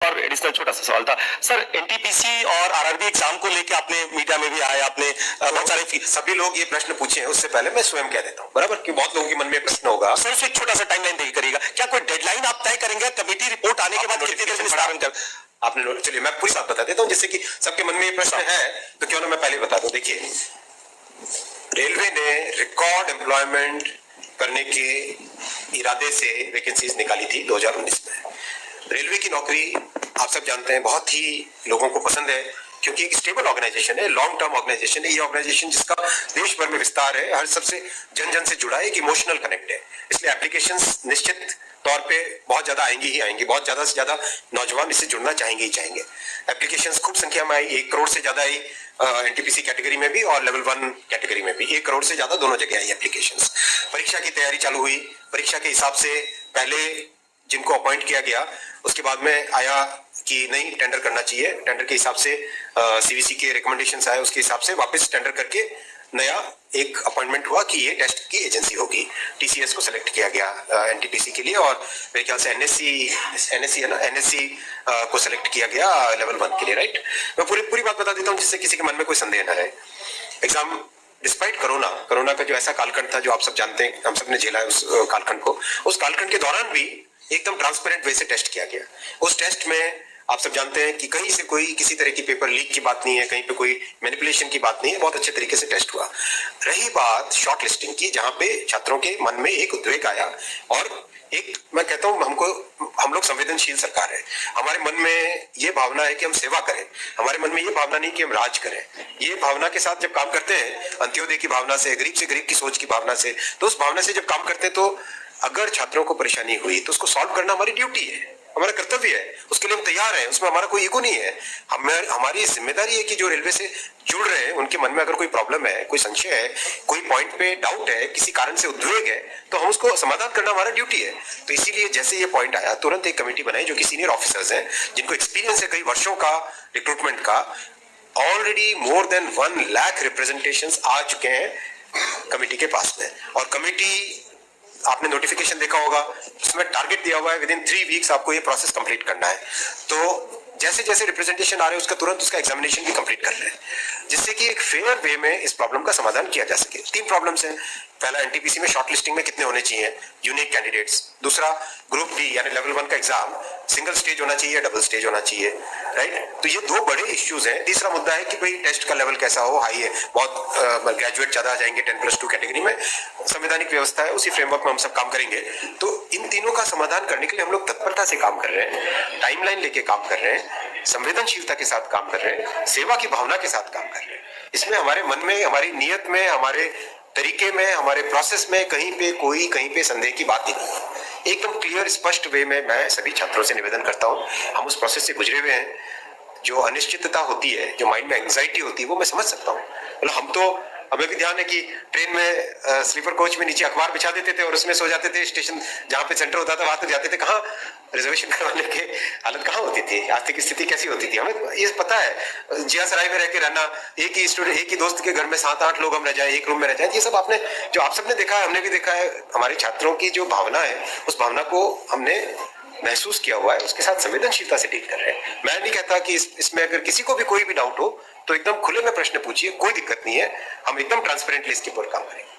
और एडिशनल छोटा सा सवाल था सर, एनटीपीसी और आरआरबी एग्जाम को लेके आपने मीडिया में भी आया, आपने बहुत सारे सभी लोग ये प्रश्न पूछे हैं, उससे पहले मैं स्वयं कह देता हूँ बराबर कि बहुत लोगों के मन में प्रश्न होगा। सर उसको एक छोटा सा टाइमलाइन देकर करिएगा, क्या कोई डेडलाइन आप तय करेंगे कमेटी रिपोर्ट आने के बाद कितनी देर में निस्तारण कर? आपने चलिए मैं पूरी बात बता देता हूँ जिससे कि सबके मन में ये प्रश्न है, तो क्यों ना मैं पहले बता दूं। देखिए, रेलवे ने रिकॉर्ड एम्प्लॉयमेंट करने के इरादे से वैकेंसीज निकाली थी 2019 में। रेलवे की नौकरी आप सब जानते हैं बहुत ही लोगों को पसंद है, क्योंकि एक स्टेबल ऑर्गेनाइजेशन है, लॉन्ग टर्म ऑर्गेनाइजेशन है। ये ऑर्गेनाइजेशन जिसका देश भर में विस्तार है, हर सबसे जन जन से जुड़ा है, एक इमोशनल कनेक्ट है, इसलिए एप्लीकेशंस निश्चित तौर पे बहुत ज्यादा आएंगी ही आएंगी। बहुत ज्यादा से ज्यादा नौजवान इससे जुड़ना चाहेंगे ही चाहेंगे। एप्लीकेशंस खूब संख्या में आई, 1 करोड़ से ज्यादा आई एनटीपीसी कैटेगरी में भी और लेवल 1 कैटेगरी में भी 1 करोड़ से ज्यादा दोनों जगह आई एप्लीकेशंस। परीक्षा की तैयारी चालू हुई। परीक्षा के हिसाब से पहले जिनको अपॉइंट किया गया, उसके बाद में आया कि नहीं टेंडर करना चाहिए, टेंडर के हिसाब से सीवीसी के रिकमेंडेशंस आए, उसके हिसाब से वापस टेंडर करके नया एक अपॉइंटमेंट हुआ कि ये टेस्ट की एजेंसी होगी। टीसीएस को सिलेक्ट किया गया एनटीपीसी के लिए, और मेरे ख्याल से एनएससी है ना, एनएससी को सिलेक्ट किया गया लेवल 1 के लिए, राइट। मैं पूरी बात बता देता हूँ जिससे किसी के मन में कोई संदेह न रहे। एग्जाम डिस्पाइट कोरोना का जो ऐसा कालखंड था जो आप सब जानते हैं, हम सब ने झेला है उस कालखंड को, उस कालखंड के दौरान भी एकदम ट्रांसपेरेंट वे से टेस्ट किया गया। उस टेस्ट में आप सब जानते हैं कि कहीं से कोई किसी तरह की पेपर लीक की बात नहीं है, कहीं पे कोई मैनिपुलेशन की बात नहीं है, बहुत अच्छे तरीके से टेस्ट हुआ। रही बात शॉर्ट लिस्टिंग की, जहां पे छात्रों के मन में एक उद्वेग आया, और एक मैं कहता हूं हम लोग संवेदनशील सरकार है, हमारे मन में ये भावना है कि हम सेवा करें, हमारे मन में ये भावना नहीं कि हम राज करें। ये भावना के साथ जब काम करते हैं, अंत्योदय की भावना से गरीब की सोच की भावना से, तो उस भावना से जब काम करते हैं, तो अगर छात्रों को परेशानी हुई तो उसको सॉल्व करना हमारी ड्यूटी है, हमारा कर्तव्य है, उसके लिए हम तैयार हैं, उसमें हमारा कोई ईगो नहीं है। हमारी जिम्मेदारी है कि जो रेलवे से जुड़ रहे हैं उनके मन में अगर कोई प्रॉब्लम है, कोई संशय है, कोई पॉइंट पे डाउट है, किसी कारण से उद्वेग है, तो हम उसको समाधान करना हमारा ड्यूटी है। तो इसीलिए जैसे ये पॉइंट आया, तुरंत एक कमेटी बनाई जो कि सीनियर ऑफिसर्स हैं, जिनको एक्सपीरियंस है कई वर्षों का रिक्रूटमेंट का। Already more than 1 lakh representations आ चुके हैं कमेटी के पास में, और कमेटी आपने नोटिफिकेशन देखा होगा, उसमें टारगेट दिया हुआ है विद इन 3 वीक्स आपको ये प्रोसेस कंप्लीट करना है। तो जैसे जैसे रिप्रेजेंटेशन आ रहे हैं उसका तुरंत उसका एग्जामिनेशन भी कंप्लीट कर रहे हैं, जिससे कि एक फेयर वे में इस प्रॉब्लम का समाधान किया जा सके। 3 प्रॉब्लम्स हैं। पहला, एनटीपीसी में शॉर्ट लिस्टिंग में कितने होने चाहिए यूनिक कैंडिडेट्स। दूसरा, ग्रुप डी यानी लेवल 1 का एग्जाम सिंगल स्टेज होना चाहिए, डबल स्टेज होना चाहिए, राइट। तो ये 2 बड़े इश्यूज हैं। तीसरा मुद्दा है कि भाई टेस्ट का लेवल कैसा हो, हाई है, बहुत ग्रेजुएट ज्यादा आ जाएंगे 10+2 कैटेगरी में। संवैधानिक व्यवस्था है, उसी फ्रेमवर्क में हम सब काम करेंगे। तो इन तीनों का समाधान करने के लिए हम लोग तत्परता से काम कर रहे हैं, टाइमलाइन लेके काम कर रहे हैं, संवेदनशीलता के साथ काम कर रहे हैं, सेवा की भावना के साथ काम कर रहे हैं। इसमें हमारे मन में, हमारी नीयत में, हमारे तरीके में, हमारे प्रोसेस में कहीं पे संदेह की बात ही नहीं है। एकदम क्लियर स्पष्ट वे में मैं सभी छात्रों से निवेदन करता हूं, हम उस प्रोसेस से गुजरे हुए हैं। जो अनिश्चितता होती है, जो माइंड में एंग्जाइटी होती है, वो मैं समझ सकता हूँ। मतलब हम तो, हमें भी ध्यान है कि ट्रेन में स्लीपर कोच में नीचे अखबार बिछा देते थे और उसमें सो जाते थे। स्टेशन जहाँ पे सेंटर होता था वहां तक जाते थे, कहाँ रिजर्वेशन करवाने के हालत कहाँ होती थी, आर्थिक स्थिति कैसी होती थी, हमें ये पता है। जिया सराय में रह के रहना, एक ही दोस्त के घर में 7-8 लोग हम रह जाए, एक रूम में रह जाए, ये सब आपने, जो आप सबने देखा है, हमने भी देखा है। हमारे छात्रों की जो भावना है, उस भावना को हमने महसूस किया हुआ है, उसके साथ संवेदनशीलता से डील कर रहे हैं। मैं नहीं कहता कि इसमें अगर किसी को भी कोई भी डाउट हो तो एकदम खुले में प्रश्न पूछिए, कोई दिक्कत नहीं है, हम एकदम ट्रांसपेरेंटली इसके ऊपर काम करेंगे।